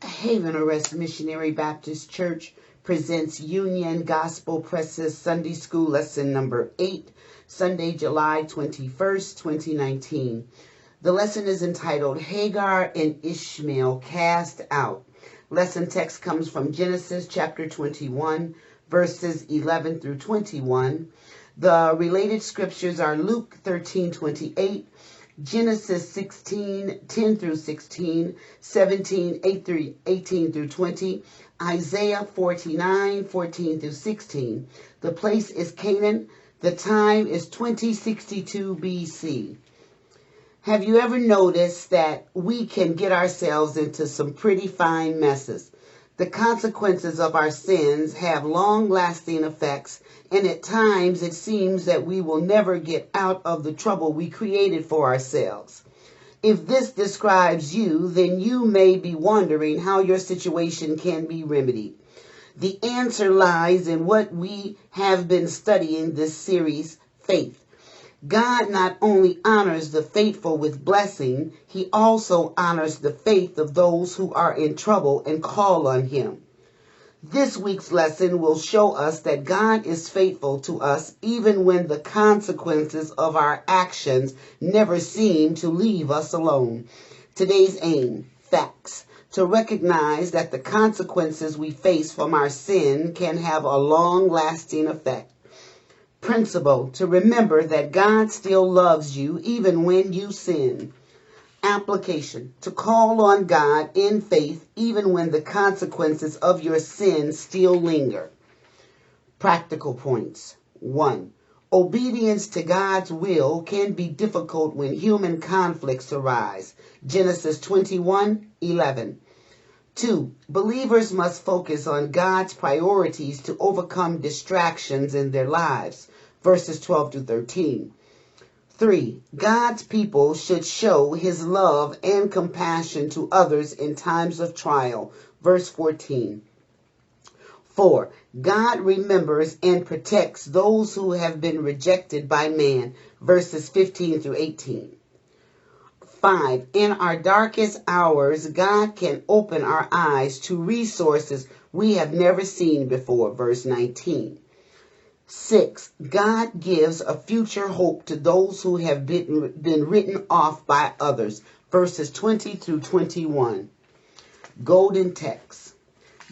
Haven Arrest Missionary Baptist Church presents Union Gospel Presses Sunday School Lesson number 8, Sunday, July 21st, 2019. The lesson is entitled Hagar and Ishmael Cast Out. Lesson text comes from Genesis chapter 21, verses 11 through 21. The related scriptures are Luke 13:28, Genesis 16:10 through 16, 18 through 20, Isaiah 49:14 through 16. The place is Canaan. The time is 2062 BC. Have you ever noticed that we can get ourselves into some pretty fine messes? The consequences of our sins have long-lasting effects, and at times it seems that we will never get out of the trouble we created for ourselves. If this describes you, then you may be wondering how your situation can be remedied. The answer lies in what we have been studying this series, faith. God not only honors the faithful with blessing, he also honors the faith of those who are in trouble and call on him. This week's lesson will show us that God is faithful to us even when the consequences of our actions never seem to leave us alone. Today's aim, facts, to recognize that the consequences we face from our sin can have a long-lasting effect. Principle, to remember that God still loves you even when you sin. Application, to call on God in faith even when the consequences of your sin still linger. Practical points. 1. Obedience to God's will can be difficult when human conflicts arise. Genesis 21:11. 2. Believers must focus on God's priorities to overcome distractions in their lives. Verses 12 to 13. 3. God's people should show his love and compassion to others in times of trial. Verse 14. 4. God remembers and protects those who have been rejected by man. Verses 15 through 18. 5. In our darkest hours, God can open our eyes to resources we have never seen before. Verse 19. 6. God gives a future hope to those who have been written off by others. Verses 20 through 21. Golden text.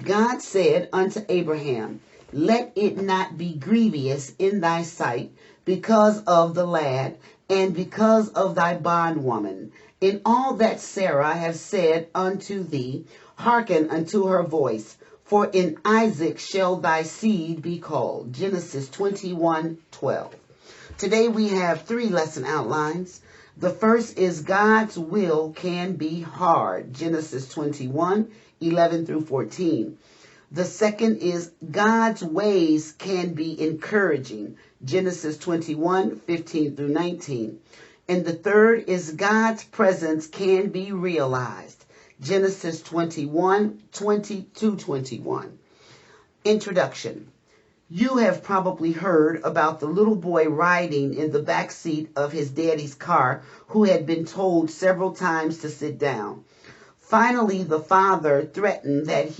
God said unto Abraham, let it not be grievous in thy sight because of the lad, and because of thy bondwoman. In all that Sarah has said unto thee, hearken unto her voice. For in Isaac shall thy seed be called. Genesis 21:12. Today we have 3 lesson outlines. The first is God's will can be hard. Genesis 21:11 through 14. The second is God's ways can be encouraging. Genesis 21:15 through 19. And the third is God's presence can be realized. Genesis 21:20-21. Introduction. You have probably heard about the little boy riding in the back seat of his daddy's car who had been told several times to sit down. Finally, the father threatened that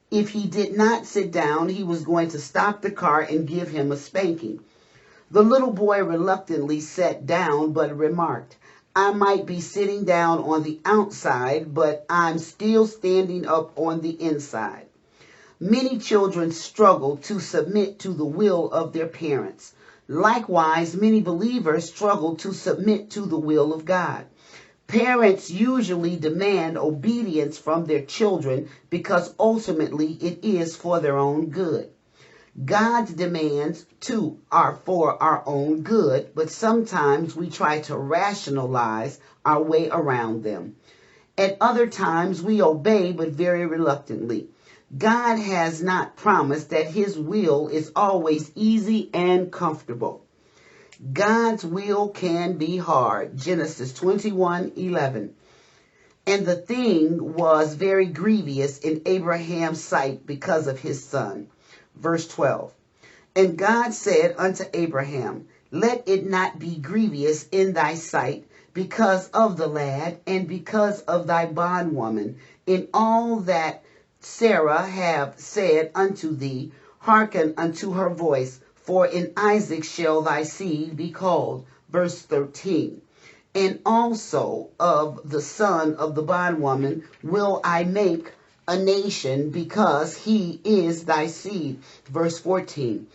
if he did not sit down, he was going to stop the car and give him a spanking. The little boy reluctantly sat down but remarked, I might be sitting down on the outside, but I'm still standing up on the inside. Many children struggle to submit to the will of their parents. Likewise, many believers struggle to submit to the will of God. Parents usually demand obedience from their children because ultimately it is for their own good. God's demands, too, are for our own good, but sometimes we try to rationalize our way around them. At other times, we obey, but very reluctantly. God has not promised that his will is always easy and comfortable. God's will can be hard. Genesis 21:11. And the thing was very grievous in Abraham's sight because of his son. Verse 12. And God said unto Abraham, let it not be grievous in thy sight because of the lad, and because of thy bondwoman, in all that Sarah have said unto thee, hearken unto her voice, for in Isaac shall thy seed be called. Verse 13. And also of the son of the bondwoman will I make a nation, because he is thy seed. Verse 14.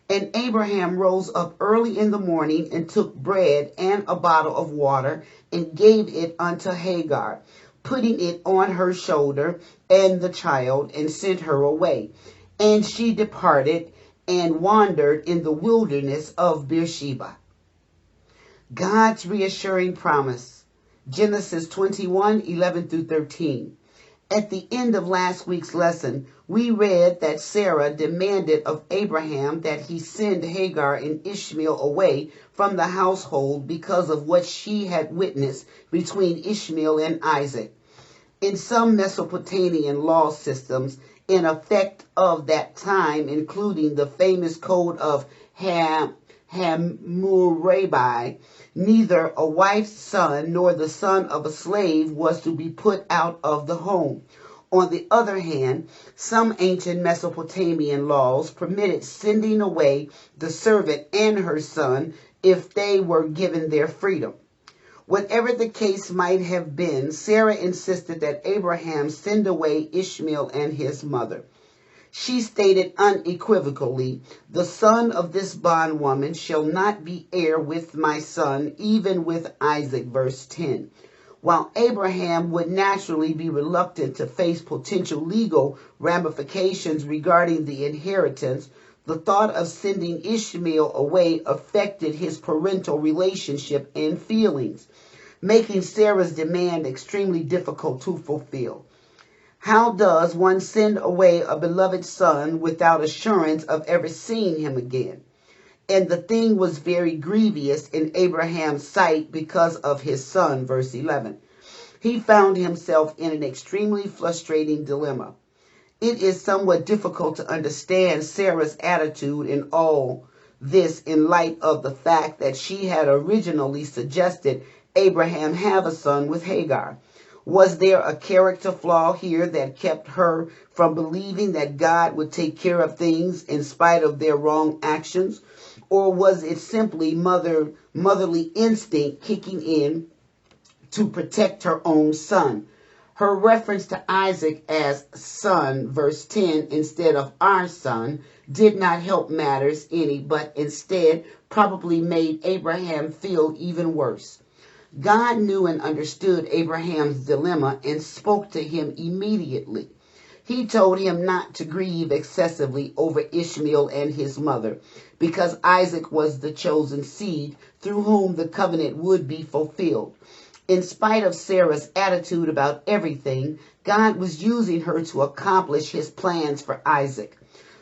And Abraham rose up early in the morning and took bread and a bottle of water and gave it unto Hagar, putting it on her shoulder and the child, and sent her away. And she departed and wandered in the wilderness of Beersheba. God's reassuring promise. Genesis 21:11 through 13. At the end of last week's lesson, we read that Sarah demanded of Abraham that he send Hagar and Ishmael away from the household because of what she had witnessed between Ishmael and Isaac. In some Mesopotamian law systems, in effect of that time, including the famous code of Hammurabi, neither a wife's son nor the son of a slave was to be put out of the home. On the other hand, some ancient Mesopotamian laws permitted sending away the servant and her son if they were given their freedom. Whatever the case might have been, Sarah insisted that Abraham send away Ishmael and his mother. She stated unequivocally, the son of this bondwoman shall not be heir with my son, even with Isaac, verse 10. While Abraham would naturally be reluctant to face potential legal ramifications regarding the inheritance, the thought of sending Ishmael away affected his parental relationship and feelings, making Sarah's demand extremely difficult to fulfill. How does one send away a beloved son without assurance of ever seeing him again? And the thing was very grievous in Abraham's sight because of his son, verse 11. He found himself in an extremely frustrating dilemma. It is somewhat difficult to understand Sarah's attitude in all this in light of the fact that she had originally suggested Abraham have a son with Hagar. Was there a character flaw here that kept her from believing that God would take care of things in spite of their wrong actions? Or was it simply motherly instinct kicking in to protect her own son? Her reference to Isaac as son, verse 10, instead of our son, did not help matters any, but instead probably made Abraham feel even worse. God knew and understood Abraham's dilemma and spoke to him immediately. He told him not to grieve excessively over Ishmael and his mother, because Isaac was the chosen seed through whom the covenant would be fulfilled. In spite of Sarah's attitude about everything, God was using her to accomplish his plans for Isaac.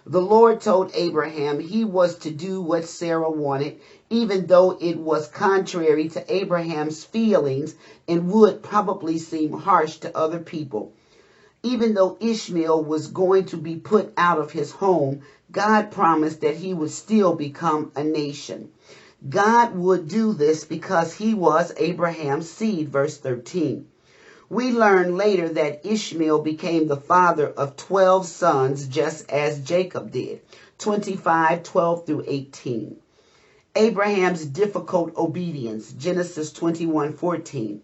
The Lord told Abraham he was to do what Sarah wanted, even though it was contrary to Abraham's feelings and would probably seem harsh to other people. Even though Ishmael was going to be put out of his home, God promised that he would still become a nation. God would do this because he was Abraham's seed, verse 13. We learn later that Ishmael became the father of 12 sons, just as Jacob did, 25:12 through 18. Abraham's difficult obedience, Genesis 21:14.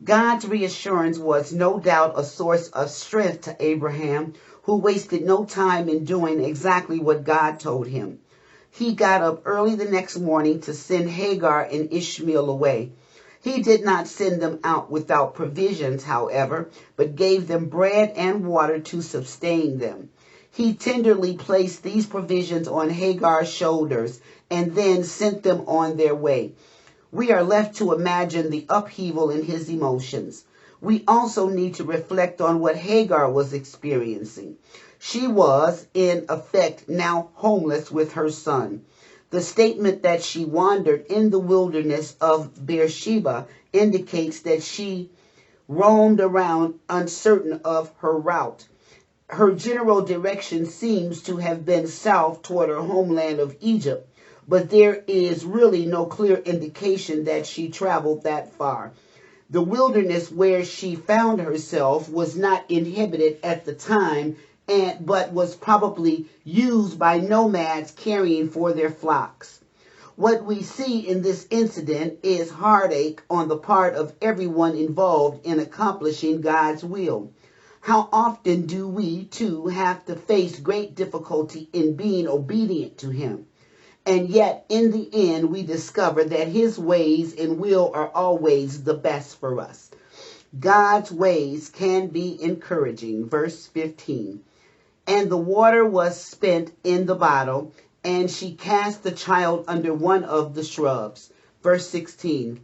God's reassurance was no doubt a source of strength to Abraham, who wasted no time in doing exactly what God told him. He got up early the next morning to send Hagar and Ishmael away. He did not send them out without provisions, however, but gave them bread and water to sustain them. He tenderly placed these provisions on Hagar's shoulders and then sent them on their way. We are left to imagine the upheaval in his emotions. We also need to reflect on what Hagar was experiencing. She was, in effect, now homeless with her son. The statement that she wandered in the wilderness of Beersheba indicates that she roamed around uncertain of her route. Her general direction seems to have been south toward her homeland of Egypt, but there is really no clear indication that she traveled that far. The wilderness where she found herself was not inhabited at the time, but was probably used by nomads caring for their flocks. What we see in this incident is heartache on the part of everyone involved in accomplishing God's will. How often do we, too, have to face great difficulty in being obedient to Him? And yet, in the end, we discover that His ways and will are always the best for us. God's ways can be encouraging. Verse 15. And the water was spent in the bottle, and she cast the child under one of the shrubs. Verse 16.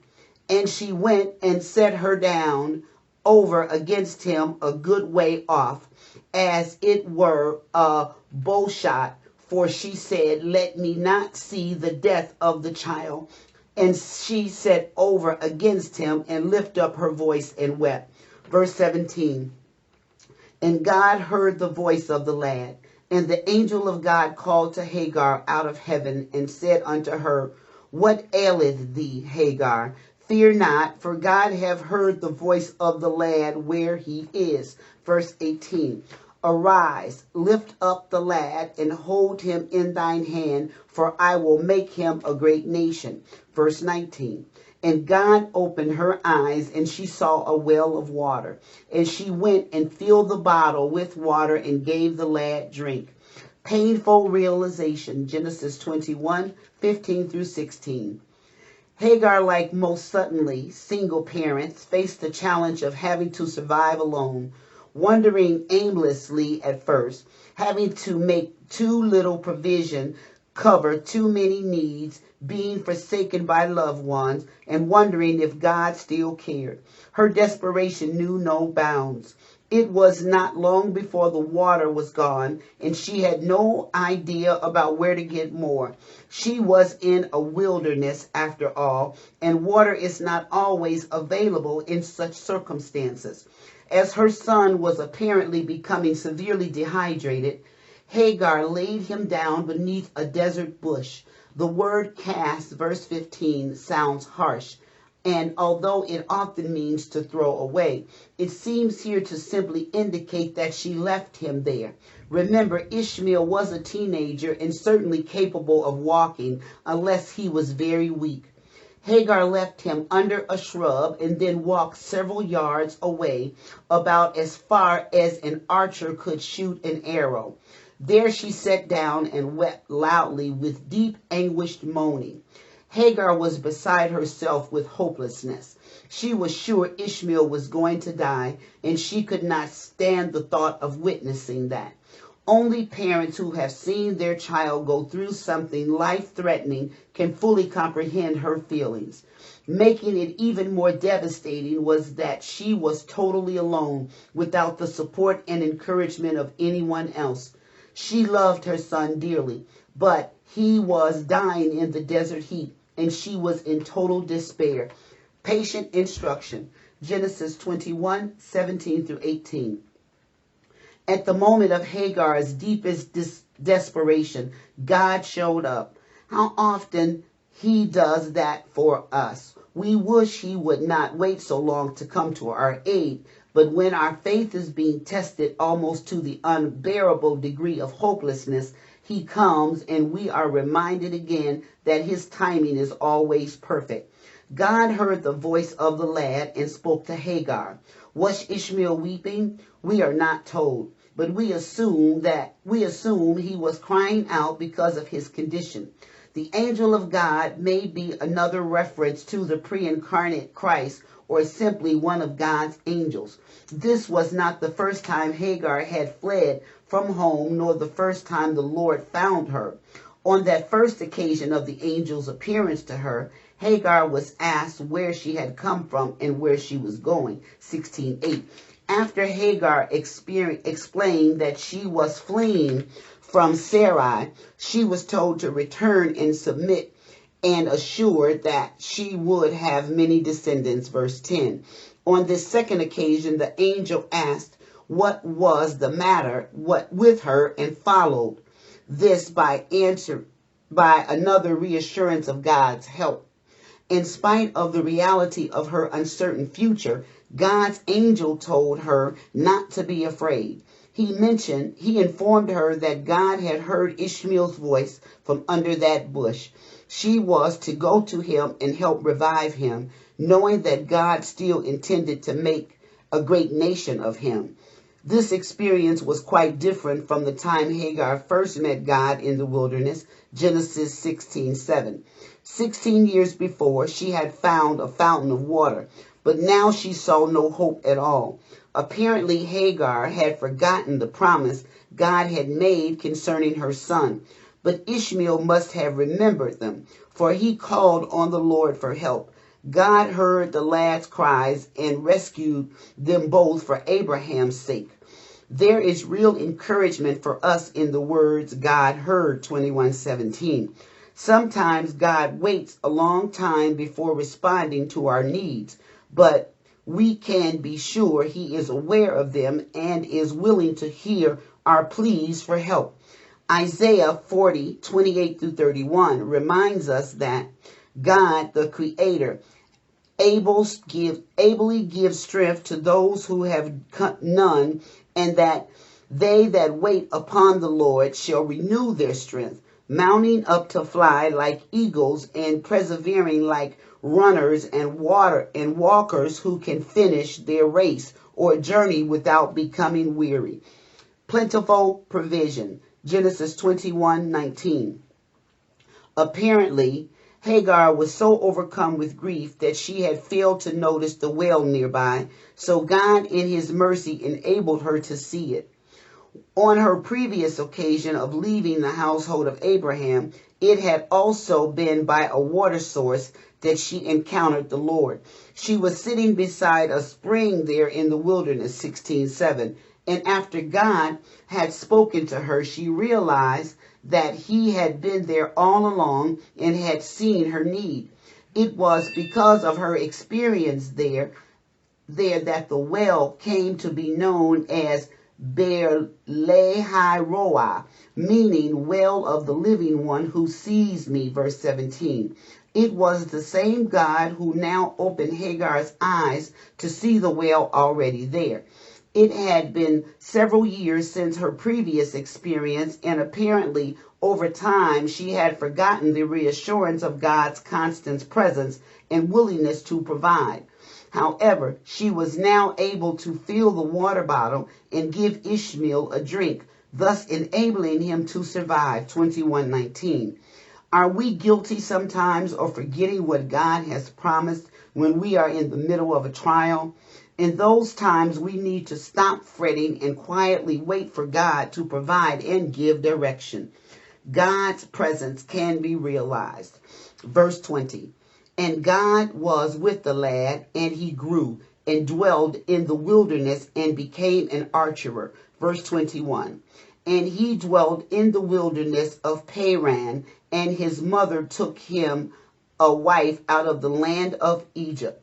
And she went and set her down over against him a good way off, as it were a bow shot, for she said, Let me not see the death of the child. And she set over against him and lifted up her voice and wept. Verse 17. And God heard the voice of the lad. And the angel of God called to Hagar out of heaven and said unto her, What aileth thee, Hagar? Fear not, for God hath heard the voice of the lad where he is. Verse 18. Arise, lift up the lad, and hold him in thine hand, for I will make him a great nation. Verse 19. And God opened her eyes, and she saw a well of water. And she went and filled the bottle with water and gave the lad drink. Painful realization, Genesis 21:15 through 16. Hagar, like most suddenly single parents, faced the challenge of having to survive alone, wandering aimlessly at first, having to make too little provision, cover too many needs, being forsaken by loved ones, and wondering if God still cared. Her desperation knew no bounds. It was not long before the water was gone, and she had no idea about where to get more. She was in a wilderness, after all, and water is not always available in such circumstances. As her son was apparently becoming severely dehydrated, Hagar laid him down beneath a desert bush. The word cast, verse 15, sounds harsh, and although it often means to throw away, it seems here to simply indicate that she left him there. Remember, Ishmael was a teenager and certainly capable of walking, unless he was very weak. Hagar left him under a shrub and then walked several yards away, about as far as an archer could shoot an arrow. There she sat down and wept loudly with deep, anguished moaning. Hagar was beside herself with hopelessness. She was sure Ishmael was going to die, and she could not stand the thought of witnessing that. Only parents who have seen their child go through something life-threatening can fully comprehend her feelings. Making it even more devastating was that she was totally alone, without the support and encouragement of anyone else. She loved her son dearly, but he was dying in the desert heat, and she was in total despair. Patient instruction, Genesis 21:17 through 18. At the moment of Hagar's deepest desperation, God showed up. How often He does that for us. We wish He would not wait so long to come to our aid, but when our faith is being tested almost to the unbearable degree of hopelessness, He comes, and we are reminded again that His timing is always perfect. God heard the voice of the lad and spoke to Hagar. Was Ishmael weeping? We are not told, but we assume he was crying out because of his condition. The angel of God may be another reference to the pre-incarnate Christ, or simply one of God's angels. This was not the first time Hagar had fled from home, nor the first time the Lord found her. On that first occasion of the angel's appearance to her, Hagar was asked where she had come from and where she was going. 16:8. After Hagar explained that she was fleeing from Sarai, she was told to return and submit, and assured that she would have many descendants. Verse 10. On this second occasion, the angel asked what was the matter with her, and followed this by by another reassurance of God's help. In spite of the reality of her uncertain future, God's angel told her not to be afraid. He informed her that God had heard Ishmael's voice from under that bush. She was to go to him and help revive him, knowing that God still intended to make a great nation of him. This experience was quite different from the time Hagar first met God in the wilderness, Genesis 16:7. 16 years before, she had found a fountain of water, but now she saw no hope at all. Apparently, Hagar had forgotten the promise God had made concerning her son, but Ishmael must have remembered them, for he called on the Lord for help. God heard the lad's cries and rescued them both for Abraham's sake. There is real encouragement for us in the words God heard, 21:17. Sometimes God waits a long time before responding to our needs, but we can be sure he is aware of them and is willing to hear our pleas for help. Isaiah 40:28-31 reminds us that God, the Creator, ably gives strength to those who have none, and that they that wait upon the Lord shall renew their strength, mounting up to fly like eagles and persevering like runners and walkers who can finish their race or journey without becoming weary. Plentiful Provision, Genesis 21:19. Apparently, Hagar was so overcome with grief that she had failed to notice the well nearby, so God in his mercy enabled her to see it. On her previous occasion of leaving the household of Abraham, it had also been by a water source that she encountered the Lord. She was sitting beside a spring there in the wilderness, 16:7, and after God had spoken to her, she realized that he had been there all along and had seen her need. It was because of her experience there that the well came to be known as Ber Lahai Roa, meaning well of the living one who sees me, verse 17. It was the same God who now opened Hagar's eyes to see the well already there. It had been several years since her previous experience, and apparently over time she had forgotten the reassurance of God's constant presence and willingness to provide. However, she was now able to fill the water bottle and give Ishmael a drink, thus enabling him to survive, 21:19. Are we guilty sometimes of forgetting what God has promised when we are in the middle of a trial? In those times, we need to stop fretting and quietly wait for God to provide and give direction. God's presence can be realized. Verse 20. And God was with the lad, and he grew and dwelled in the wilderness and became an archer. Verse 21. And he dwelled in the wilderness of Paran, and his mother took him a wife out of the land of Egypt.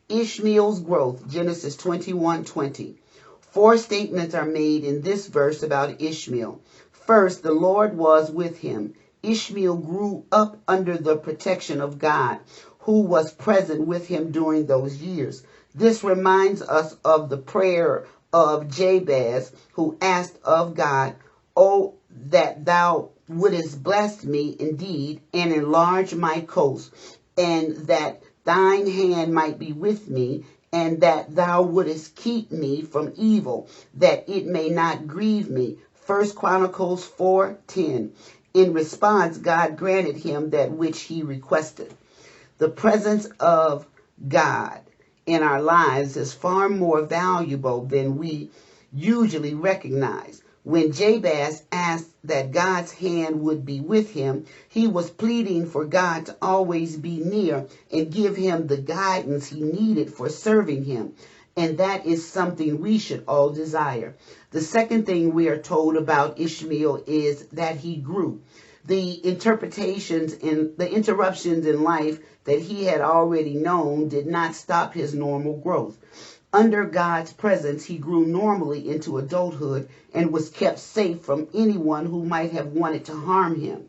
Ishmael's growth, Genesis 21:20. 4 statements are made in this verse about Ishmael. First, the Lord was with him. Ishmael grew up under the protection of God, who was present with him during those years. This reminds us of the prayer of Jabez, who asked of God, "Oh, that thou wouldest bless me indeed and enlarge my coast, and that thine hand might be with me, and that thou wouldest keep me from evil, that it may not grieve me." 1 Chronicles 4:10. In response, God granted him that which he requested. The presence of God in our lives is far more valuable than we usually recognize. When Jabez asked that God's hand would be with him, he was pleading for God to always be near and give him the guidance he needed for serving him. And that is something we should all desire. The second thing we are told about Ishmael is that he grew. The interruptions in life that he had already known did not stop his normal growth. Under God's presence, he grew normally into adulthood and was kept safe from anyone who might have wanted to harm him.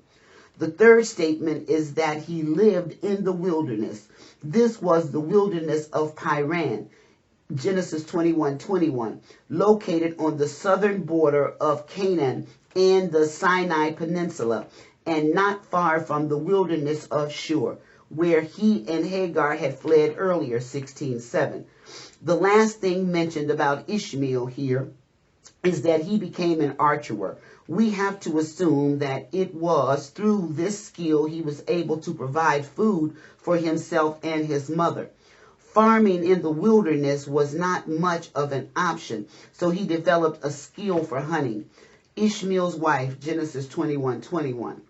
The third statement is that he lived in the wilderness. This was the wilderness of Paran, Genesis 21:21, located on the southern border of Canaan and the Sinai Peninsula, and not far from the wilderness of Shur, where he and Hagar had fled earlier, 16:7. The last thing mentioned about Ishmael here is that he became an archer. We have to assume that it was through this skill he was able to provide food for himself and his mother. Farming in the wilderness was not much of an option, so he developed a skill for hunting. Ishmael's wife, Genesis 21:21.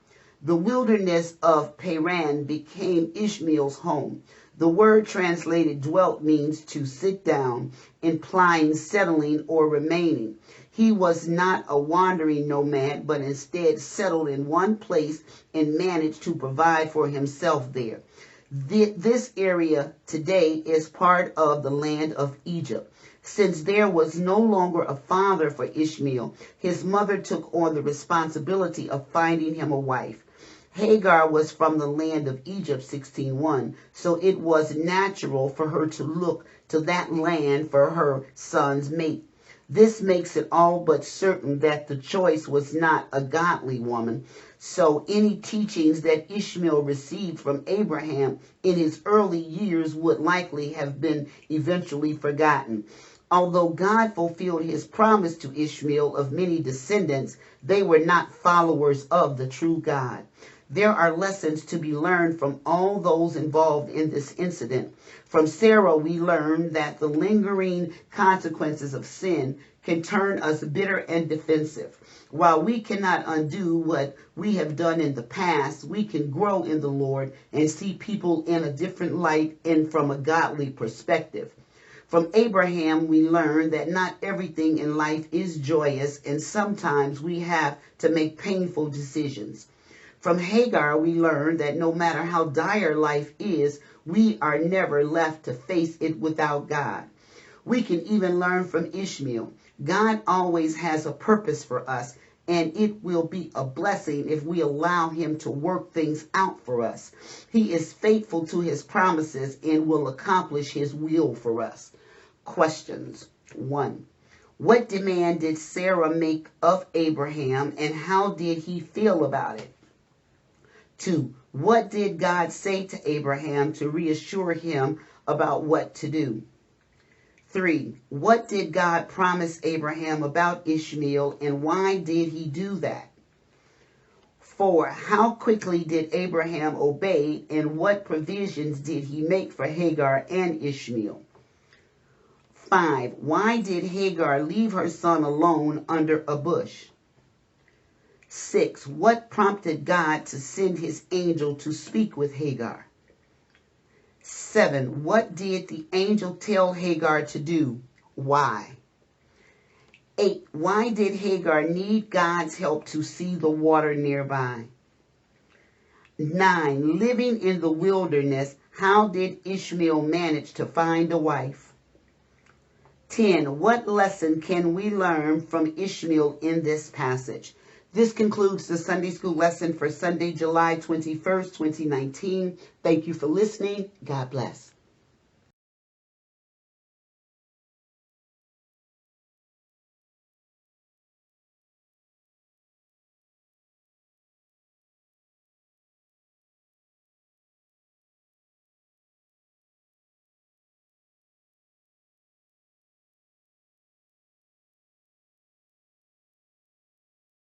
The wilderness of Paran became Ishmael's home. The word translated dwelt means to sit down, implying settling or remaining. He was not a wandering nomad, but instead settled in one place and managed to provide for himself there. This area today is part of the land of Egypt. Since there was no longer a father for Ishmael, his mother took on the responsibility of finding him a wife. Hagar was from the land of Egypt, 16:1, so it was natural for her to look to that land for her son's mate. This makes it all but certain that the choice was not a godly woman, so any teachings that Ishmael received from Abraham in his early years would likely have been eventually forgotten. Although God fulfilled his promise to Ishmael of many descendants, they were not followers of the true God. There are lessons to be learned from all those involved in this incident. From Sarah, we learn that the lingering consequences of sin can turn us bitter and defensive. While we cannot undo what we have done in the past, we can grow in the Lord and see people in a different light and from a godly perspective. From Abraham, we learn that not everything in life is joyous, and sometimes we have to make painful decisions. From Hagar, we learn that no matter how dire life is, we are never left to face it without God. We can even learn from Ishmael. God always has a purpose for us, and it will be a blessing if we allow him to work things out for us. He is faithful to his promises and will accomplish his will for us. Questions. 1. What demand did Sarah make of Abraham, and how did he feel about it? 2. What did God say to Abraham to reassure him about what to do? 3. What did God promise Abraham about Ishmael, and why did he do that? 4. How quickly did Abraham obey, and what provisions did he make for Hagar and Ishmael? 5. Why did Hagar leave her son alone under a bush? 6. What prompted God to send his angel to speak with Hagar? 7. What did the angel tell Hagar to do? Why? 8. Why did Hagar need God's help to see the water nearby? 9. Living in the wilderness, how did Ishmael manage to find a wife? 10. What lesson can we learn from Ishmael in this passage? This concludes the Sunday School lesson for Sunday, July 21st, 2019. Thank you for listening. God bless.